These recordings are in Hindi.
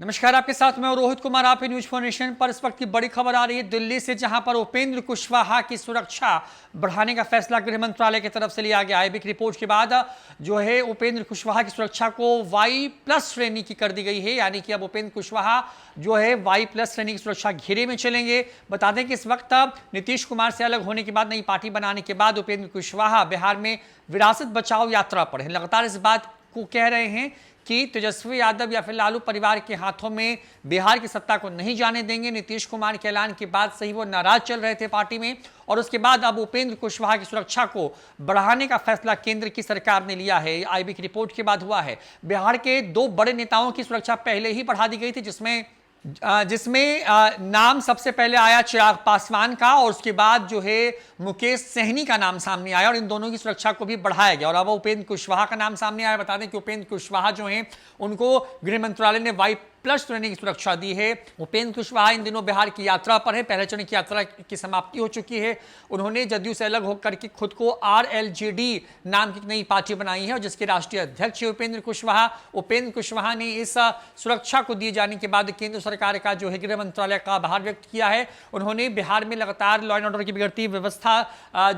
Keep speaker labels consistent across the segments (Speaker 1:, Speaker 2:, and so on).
Speaker 1: नमस्कार, आपके साथ मैं रोहित कुमार। आप न्यूज फॉर पर इस वक्त की बड़ी खबर आ रही है दिल्ली से, जहां पर उपेंद्र कुशवाहा की सुरक्षा बढ़ाने का फैसला गृह मंत्रालय की तरफ से लिया गया है। एक रिपोर्ट के बाद जो है उपेंद्र कुशवाहा की सुरक्षा को Y+ श्रेणी की कर दी गई है, यानी कि अब उपेंद्र कुशवाहा जो है Y+ श्रेणी की सुरक्षा घेरे में चलेंगे। बता दें कि इस वक्त नीतीश कुमार से अलग होने के बाद, नई पार्टी बनाने के बाद उपेंद्र कुशवाहा बिहार में विरासत बचाओ यात्रा पर है। लगातार इस बात को कह रहे हैं कि तेजस्वी यादव या फिर लालू परिवार के हाथों में बिहार की सत्ता को नहीं जाने देंगे। नीतीश कुमार के ऐलान के बाद से ही वो नाराज चल रहे थे पार्टी में, और उसके बाद अब उपेंद्र कुशवाहा की सुरक्षा को बढ़ाने का फैसला केंद्र की सरकार ने लिया है। आईबी की रिपोर्ट के बाद हुआ है। बिहार के 2 बड़े नेताओं की सुरक्षा पहले ही बढ़ा दी गई थी, जिसमें नाम सबसे पहले आया चिराग पासवान का, और उसके बाद जो है मुकेश सहनी का नाम सामने आया, और इन दोनों की सुरक्षा को भी बढ़ाया गया। और अब उपेंद्र कुशवाहा का नाम सामने आया। बता दें कि उपेंद्र कुशवाहा जो हैं उनको गृह मंत्रालय ने Y+ श्रेणी की सुरक्षा दी है। उपेंद्र कुशवाहा इन दिनों बिहार की यात्रा पर है। पहले चरण की यात्रा की समाप्ति हो चुकी है। उन्होंने जदयू से अलग होकर के खुद को RLJD नाम की नई पार्टी बनाई है, और जिसके राष्ट्रीय अध्यक्ष है उपेंद्र कुशवाहा। उपेंद्र कुशवाहा ने इस सुरक्षा को दिए जाने के बाद केंद्र सरकार का जो है गृह मंत्रालय का आभार व्यक्त किया है। उन्होंने बिहार में लगातार लॉ एंड ऑर्डर की बिगड़ती व्यवस्था,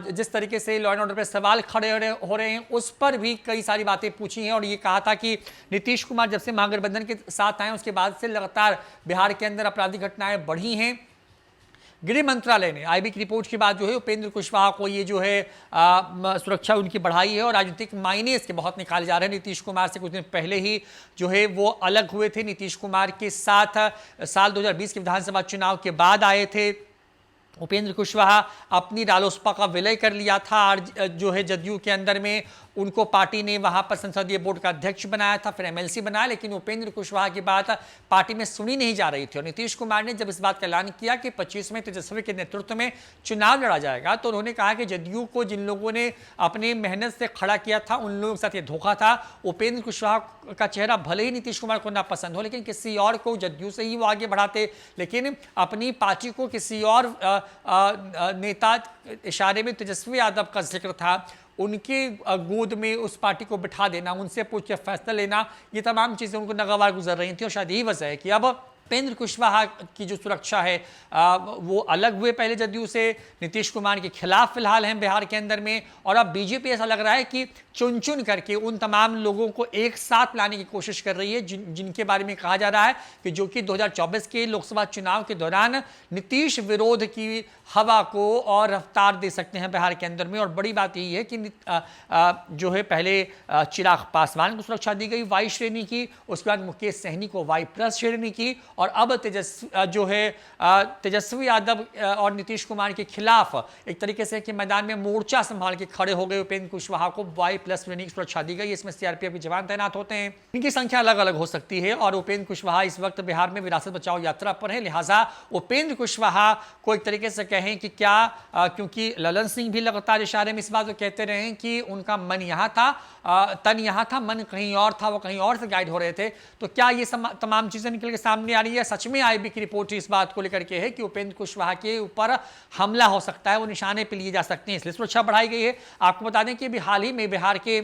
Speaker 1: जिस तरीके से लॉ एंड ऑर्डर पर सवाल खड़े हो रहे हैं, उस पर भी कई सारी बातें पूछी हैं, और ये कहा था कि नीतीश कुमार जब से महागठबंधन के साथ आए उसके बाद से लगातार बिहार के अंदर आपराधिक घटनाएं बढ़ी हैं। गृह मंत्रालय ने आईबी की रिपोर्ट के बाद जो है उपेंद्र कुशवाहा को ये जो है सुरक्षा उनकी बढ़ाई है, और राजनीतिक मायने इसके बहुत निकाले जा रहे हैं। नीतीश कुमार से कुछ दिन पहले ही जो है वो अलग हुए थे। नीतीश कुमार के साथ साल 2020 के विधानसभा चुनाव के बाद आए थे उपेंद्र कुशवाहा। अपनी रालोसपा का विलय कर लिया था, और जो है जदयू के अंदर में उनको पार्टी ने वहां पर संसदीय बोर्ड का अध्यक्ष बनाया था, फिर MLC बनाया, लेकिन उपेंद्र कुशवाहा की बात पार्टी में सुनी नहीं जा रही थी। और नीतीश कुमार ने जब इस बात का ऐलान किया कि 25 में तेजस्वी के नेतृत्व में चुनाव लड़ा जाएगा, तो उन्होंने कहा कि जदयू को जिन लोगों ने अपनी मेहनत से खड़ा किया था उन लोगों के साथ ये धोखा था। उपेंद्र कुशवाहा का चेहरा भले ही नीतीश कुमार को नापसंद हो, लेकिन किसी और को जदयू से ही वो आगे बढ़ाते, लेकिन अपनी पार्टी को किसी और नेता, इशारे में तेजस्वी यादव का जिक्र था, उनके गोद में उस पार्टी को बिठा देना, उनसे पूछ के फैसला लेना, ये तमाम चीज़ें उनको नागवार गुजर रही थी। और शायद यही वजह है कि अब उपेंद्र कुशवाहा की जो सुरक्षा है वो अलग हुए पहले जदयू से, नीतीश कुमार के खिलाफ फिलहाल हैं बिहार के अंदर में। और अब बीजेपी ऐसा लग रहा है कि चुन चुन करके उन तमाम लोगों को एक साथ लाने की कोशिश कर रही है जिनके बारे में कहा जा रहा है कि जो कि 2024 के लोकसभा चुनाव के दौरान नीतीश विरोध की हवा को और रफ्तार दे सकते हैं बिहार के अंदर में। और बड़ी बात यही है कि जो है पहले चिराग पासवान को सुरक्षा दी गई Y श्रेणी की, उसके बाद मुकेश सहनी को Y+ श्रेणी की, और अब तेजस्वी यादव और नीतीश कुमार के खिलाफ एक तरीके से कि मैदान में मोर्चा संभाल के खड़े हो गए उपेंद्र कुशवाहा को Y+ श्रेणी की सुरक्षा दी गई। इसमें CRPF के जवान तैनात होते हैं। इनकी संख्या अलग अलग हो सकती है, और उपेंद्र कुशवाहा इस वक्त बिहार में विरासत बचाओ यात्रा पर है। लिहाजा उपेंद्र कुशवाहा को एक तरीके से कहें कि क्या, क्योंकि ललन सिंह भी लगातार इशारे में इस बात को कहते रहे हैं कि उनका मन यहाँ था, तन यहाँ था, मन कहीं और था, वो कहीं और से गाइड हो रहे थे। तो क्या ये तमाम चीजें निकल के सामने आ रही है? सच में आईबी की रिपोर्ट इस बात को लेकर के है कि उपेंद्र कुशवाहा के ऊपर हमला हो सकता है, वो निशाने पे लिए जा सकते हैं, इसलिए सुरक्षा बढ़ाई गई है। आपको बता दें कि अभी हाल ही में बिहार के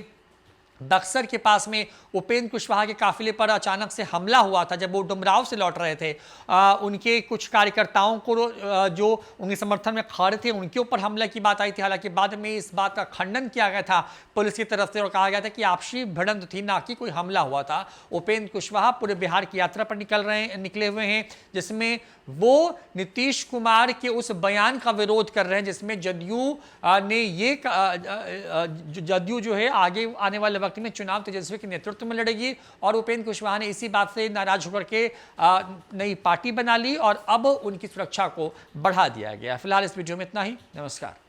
Speaker 1: बक्सर के पास में उपेंद्र कुशवाहा के काफिले पर अचानक से हमला हुआ था, जब वो डुमराव से लौट रहे थे। उनके कुछ कार्यकर्ताओं को जो उनके समर्थन में खड़े थे उनके ऊपर हमला की बात आई थी। हालांकि बाद में इस बात का खंडन किया गया था पुलिस की तरफ से, और कहा गया था कि आपसी भिड़ंत थी, ना कि कोई हमला हुआ था। उपेंद्र कुशवाहा पूरे बिहार की यात्रा पर निकले हुए हैं, जिसमें वो नीतीश कुमार के उस बयान का विरोध कर रहे हैं जिसमें जदयू ने ये जदयू जो है आगे आने वाले वक्त में चुनाव तेजस्वी के नेतृत्व में लड़ेगी, और उपेंद्र कुशवाहा ने इसी बात से नाराज होकर के नई पार्टी बना ली, और अब उनकी सुरक्षा को बढ़ा दिया गया। फिलहाल इस वीडियो में इतना ही। नमस्कार।